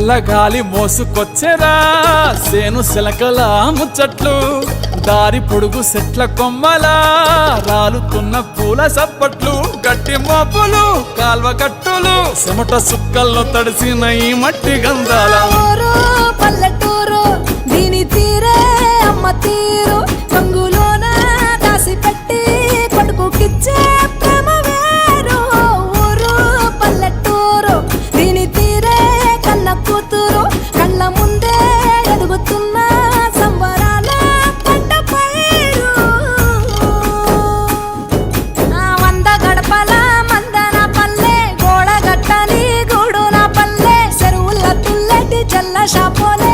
చల్లగాలి మోసుకొచ్చెరా సేను శిలకల ముచ్చట్లు దారి పొడుగు సెట్ల కొమ్మలా రాలుతున్న పూల సప్పట్లు గట్టి మోపులు కాల్వ కట్టులు చెమట సుక్కల్లో తడిసిన ఈ మట్టి గంధాల పల్లెటూరు దీని తీరే అమ్మ తీరు కంగులోన దాసి పెట్టి కొడుకుకిచ్చే ప్రేమ వేరు ఊరు పల్లెటూరు దీని తీరే కన్న కూతురు కళ్ళ ముందే ఎదుగుతున్న సంబరాల పంట పైరు వంద గడపల మందన పల్లె గోడ గట్టని గూడున పల్లె చెరువుల తుల్లటి జల్ల షాపోలే